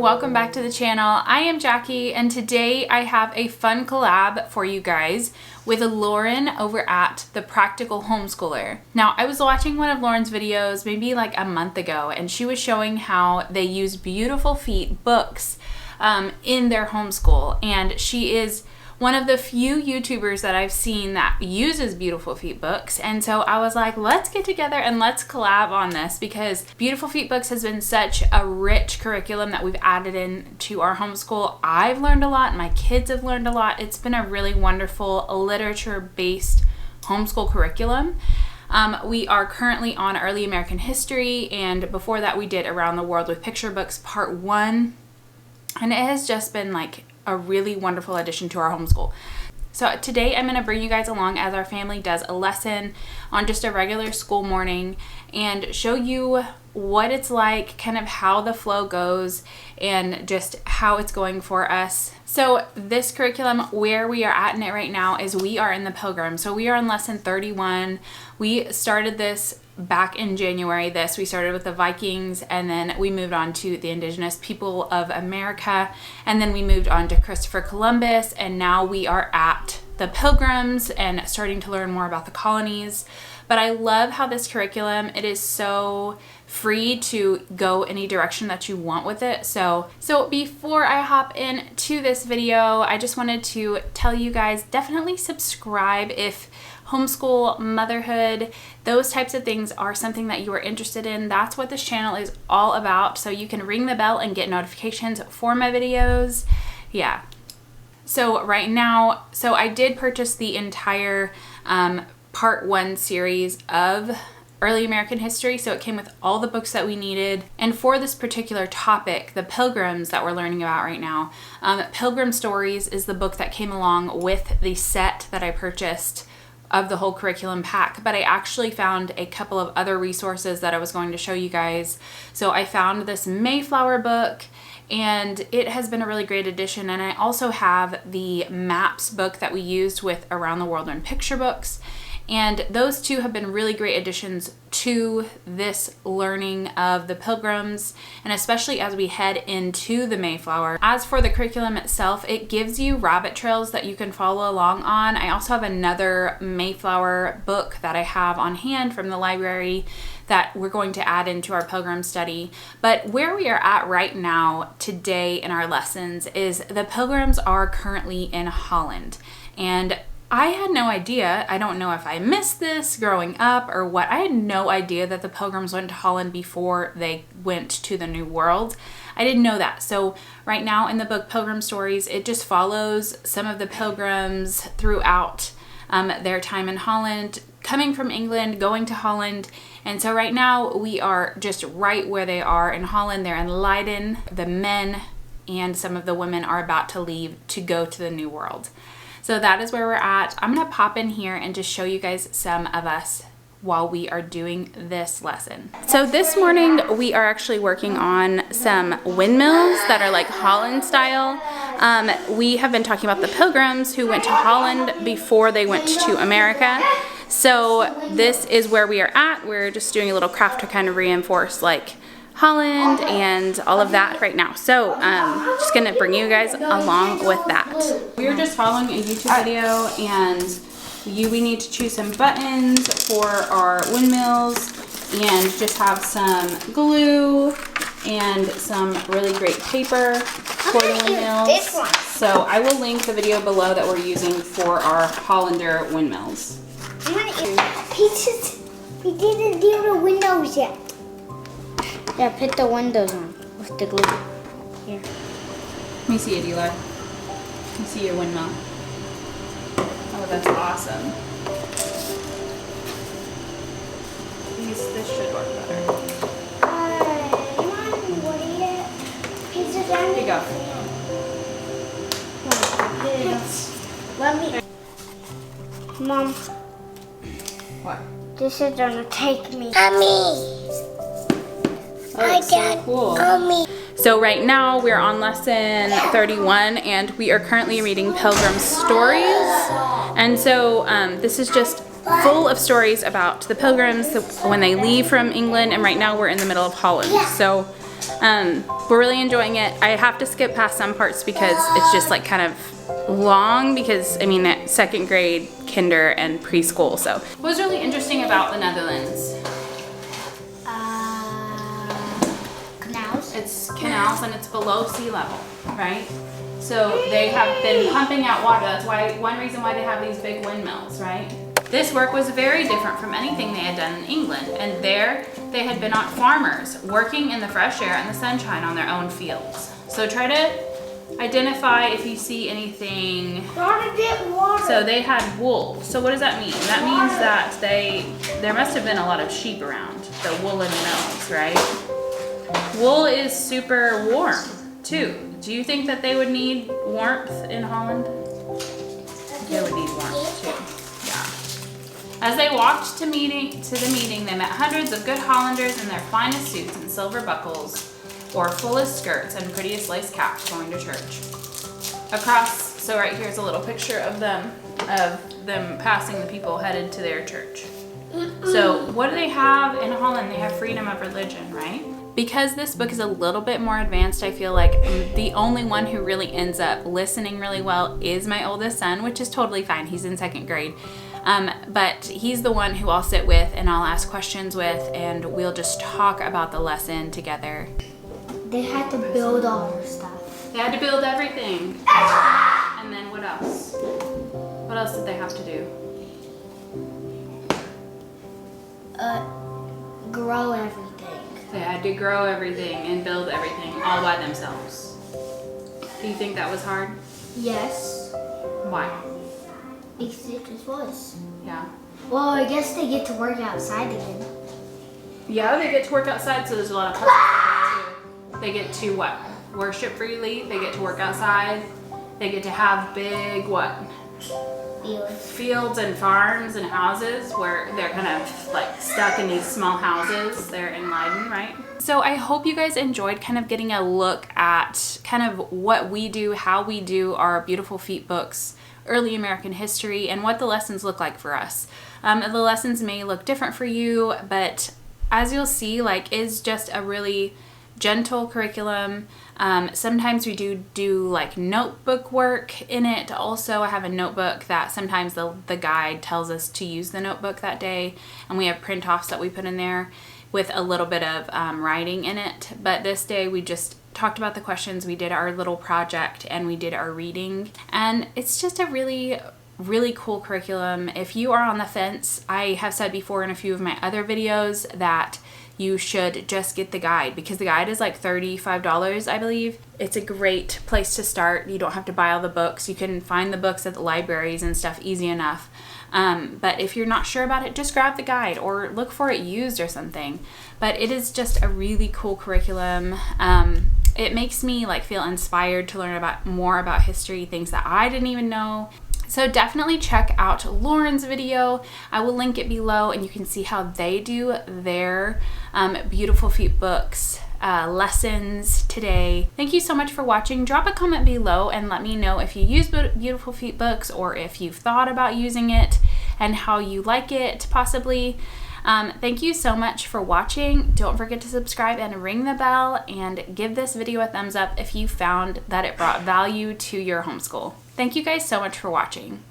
welcome back to the channel. I am Jackie and today I have a fun collab for you guys with Lauren over at the Practical Homeschooler. Now, I was watching one of Lauren's videos maybe like a month ago and she was showing how they use Beautiful Feet books in their homeschool, and she is one of the few YouTubers that I've seen that uses Beautiful Feet books. And so I was like, let's get together and let's collab on this, because Beautiful Feet books has been such a rich curriculum that we've added into our homeschool. I've learned a lot, my kids have learned a lot. It's been a really wonderful literature-based homeschool curriculum. We are currently on Early American History, and before that we did Around the World with Picture Books Part 1. And it has just been like a really wonderful addition to our homeschool. So today I'm going to bring you guys along as our family does a lesson on just a regular school morning and show you what it's like, kind of how the flow goes and just how it's going for us. So this curriculum, where we are at in it right now, is we are in the Pilgrim. So we are in lesson 31. We started this back in January. We started with the Vikings, and then we moved on to the indigenous people of America, and then we moved on to Christopher Columbus, and now we are at the Pilgrims and starting to learn more about the colonies. But I love how this curriculum, it is so free to go any direction that you want with it. So before I hop into this video, I just wanted to tell you guys, definitely subscribe if homeschool, motherhood, those types of things are something that you are interested in. That's what this channel is all about. So you can ring the bell and get notifications for my videos. Yeah. So right now, I did purchase the entire Part 1 series of Early American History, so it came with all the books that we needed. And for this particular topic, the Pilgrims that we're learning about right now, Pilgrim Stories is the book that came along with the set that I purchased of the whole curriculum pack. But I actually found a couple of other resources that I was going to show you guys. So I found this Mayflower book, and it has been a really great addition. And I also have the Maps book that we used with Around the World in Picture Books. And those two have been really great additions to this learning of the Pilgrims, and especially as we head into the Mayflower. As for the curriculum itself, it gives you rabbit trails that you can follow along on. I also have another Mayflower book that I have on hand from the library that we're going to add into our Pilgrim study. But where we are at right now today in our lessons is the Pilgrims are currently in Holland. And I had no idea, I don't know if I missed this growing up or what, I had no idea that the Pilgrims went to Holland before they went to the New World. I didn't know that. So right now in the book Pilgrim Stories, it just follows some of the Pilgrims throughout their time in Holland, coming from England, going to Holland. And so right now we are just right where they are in Holland. They're in Leiden. The men and some of the women are about to leave to go to the New World. So that is where we're at. I'm going to pop in here and just show you guys some of us while we are doing this lesson. So this morning we are actually working on some windmills that are like Holland style. We have been talking about the Pilgrims who went to Holland before they went to America. So this is where we are at. We're just doing a little craft to kind of reinforce like Holland and all of that right now. So just gonna bring you guys along with that. We're just following a YouTube video, and we need to choose some buttons for our windmills and just have some glue and some really great paper for the windmills. So I will link the video below that we're using for our Hollander windmills. I'm gonna eat pieces. We didn't do the windows yet. Yeah, put the windows on with the glue. Here. Let me see it, Eli. Let me see your windmill. Oh, that's awesome. This should work better. Here you go. Let me. Mom. What? This is gonna take me. Mommy. Oh, so cool. So right now we're on lesson 31 and we are currently reading Pilgrim Stories. And so this is just full of stories about the Pilgrims when they leave from England, and right now we're in the middle of Holland. So We're really enjoying it. I have to skip past some parts because it's just like kind of long because, I mean, at second grade, kinder, and preschool. So what was really interesting about the Netherlands? Canals. It's canals and it's below sea level, right? So they have been pumping out water. That's why, one reason why they have these big windmills, right? This work was very different from anything they had done in England. And there they had been farmers working in the fresh air and the sunshine on their own fields. So try to identify if you see anything. So they had wool. So what does that mean? That means that there must have been a lot of sheep around, the woolen mills, right? Wool is super warm too. Do you think that they would need warmth in Holland? They would need warmth too. Yeah. As they walked to the meeting, they met hundreds of good Hollanders in their finest suits and silver buckles, or fullest skirts and prettiest lace caps going to church. So right here's a little picture of them passing the people headed to their church. So what do they have in Holland? They have freedom of religion, right? Because this book is a little bit more advanced, I feel like the only one who really ends up listening really well is my oldest son, which is totally fine. He's in second grade. But he's the one who I'll sit with and I'll ask questions with, and we'll just talk about the lesson together. They had to build all their stuff. They had to build everything. And then what else? What else did they have to do? Grow everything. They had to grow everything and build everything all by themselves. Do you think that was hard? Yes. Why? Because it just was. Yeah. Well, I guess they get to work outside again. Yeah, they get to work outside, so there's a lot of puzzles. They get to what? Worship freely. They get to work outside. They get to have big what? Fields and farms and houses where they're kind of like stuck in these small houses. They're in Leiden, right? So I hope you guys enjoyed kind of getting a look at kind of what we do, how we do our Beautiful Feet books, Early American History, and what the lessons look like for us. The lessons may look different for you, but as you'll see, like, is just a really gentle curriculum. Sometimes we do like notebook work in it. Also, I have a notebook that sometimes the guide tells us to use the notebook that day, and we have print-offs that we put in there with a little bit of writing in it. But this day we just talked about the questions, we did our little project, and we did our reading. And it's just a really cool curriculum. If you are on the fence, I have said before in a few of my other videos that you should just get the guide, because the guide is like $35, I believe. It's a great place to start. You don't have to buy all the books. You can find the books at the libraries and stuff easy enough. But if you're not sure about it, just grab the guide or look for it used or something. But it is just a really cool curriculum. It makes me like feel inspired to learn more about history, things that I didn't even know. So definitely check out Lauren's video. I will link it below, and you can see how they do their Beautiful Feet books lessons today. Thank you so much for watching. Drop a comment below and let me know if you use Beautiful Feet books, or if you've thought about using it and how you like it possibly. Thank you so much for watching. Don't forget to subscribe and ring the bell, and give this video a thumbs up if you found that it brought value to your homeschool. Thank you guys so much for watching.